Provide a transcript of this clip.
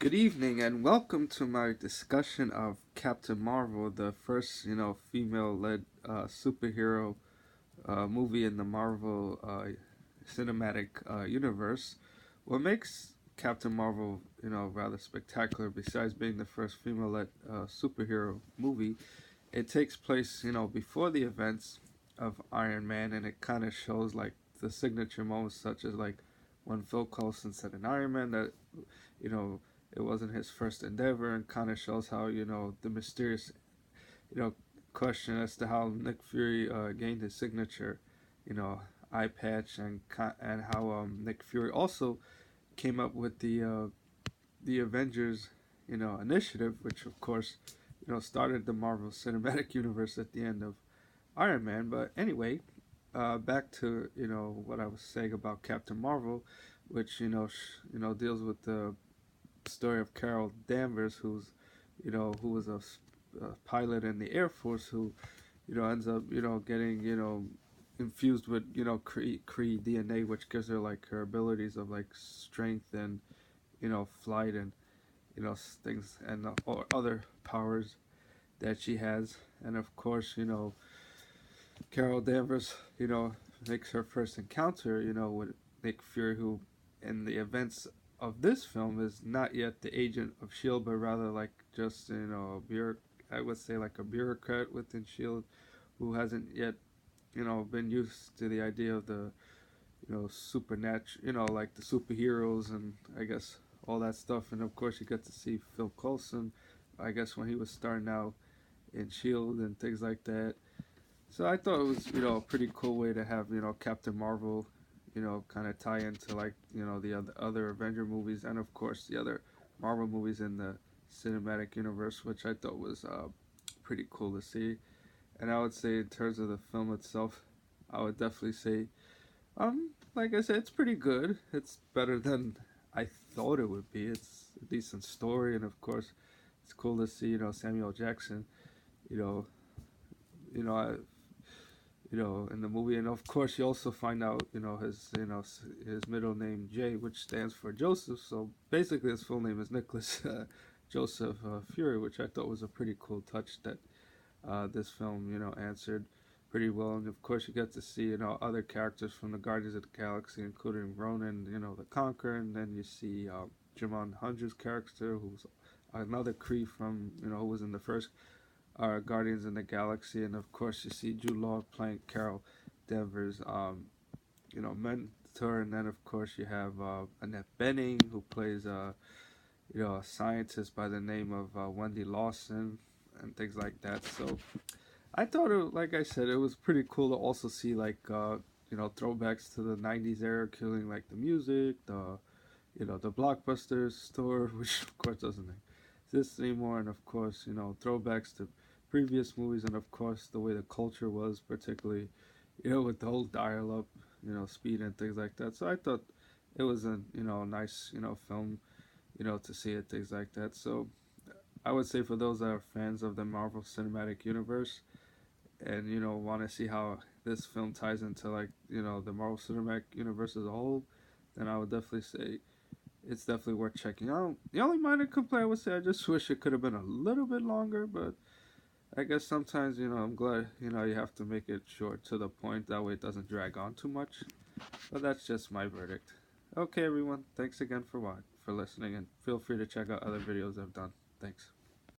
Good evening and welcome to my discussion of Captain Marvel, the first, female-led superhero movie in the Marvel cinematic universe. What makes Captain Marvel, rather spectacular, besides being the first female-led superhero movie, it takes place, before the events of Iron Man, and it kind of shows like the signature moments, such as like when Phil Coulson said in Iron Man that you know, it wasn't his first endeavor, and kind of shows how the mysterious you know question as to how Nick Fury gained his signature, eye patch, and how Nick Fury also came up with the Avengers initiative, which of course started the Marvel Cinematic Universe at the end of Iron Man. But anyway, back to what I was saying about Captain Marvel, which deals with the story of Carol Danvers, who was a pilot in the Air Force, who ends up getting infused with Kree DNA, which gives her like her abilities of like strength and flight and things and or other powers that she has. And of course, Carol Danvers, makes her first encounter, with Nick Fury, who, in the events of this film, is not yet the agent of Shield, but rather like just I would say like a bureaucrat within Shield, who hasn't yet been used to the idea of the supernatural, like the superheroes and I guess all that stuff. And of course, you get to see Phil Coulson, I guess when he was starting out in Shield and things like that. So I thought it was, a pretty cool way to have, Captain Marvel, kind of tie into like, the other Avenger movies and of course the other Marvel movies in the cinematic universe, which I thought was pretty cool to see. And I would say in terms of the film itself, I would definitely say, like I said, it's pretty good. It's better than I thought it would be. It's a decent story, and of course, it's cool to see, Samuel Jackson, you know, you know, I, in the movie. And of course, you also find out, his middle name J, which stands for Joseph. So basically, his full name is Nicholas Joseph Fury, which I thought was a pretty cool touch that this film, answered pretty well. And of course, you get to see, other characters from the Guardians of the Galaxy, including Ronan, the Conqueror, and then you see Jamon Hunter's character, who's another Kree from, who was in the first Guardians in the Galaxy, and of course you see Jude Law playing Carol Danvers, mentor, and then of course you have Annette Bening, who plays a scientist by the name of Wendy Lawson, and things like that. So I thought, like I said, it was pretty cool to also see like throwbacks to the '90s era, killing like the music, the Blockbuster store, which of course doesn't exist anymore, and of course, throwbacks to previous movies, and of course, the way the culture was, particularly, with the whole dial up, speed and things like that. So I thought it was a, nice, film, to see it, things like that. So I would say for those that are fans of the Marvel Cinematic Universe and, want to see how this film ties into, like, the Marvel Cinematic Universe as a whole, then I would definitely say it's definitely worth checking out. The only minor complaint I would say, I just wish it could have been a little bit longer, but I guess sometimes, I'm glad, you have to make it short to the point. That way it doesn't drag on too much. But that's just my verdict. Okay, everyone. Thanks again for listening, and feel free to check out other videos I've done. Thanks.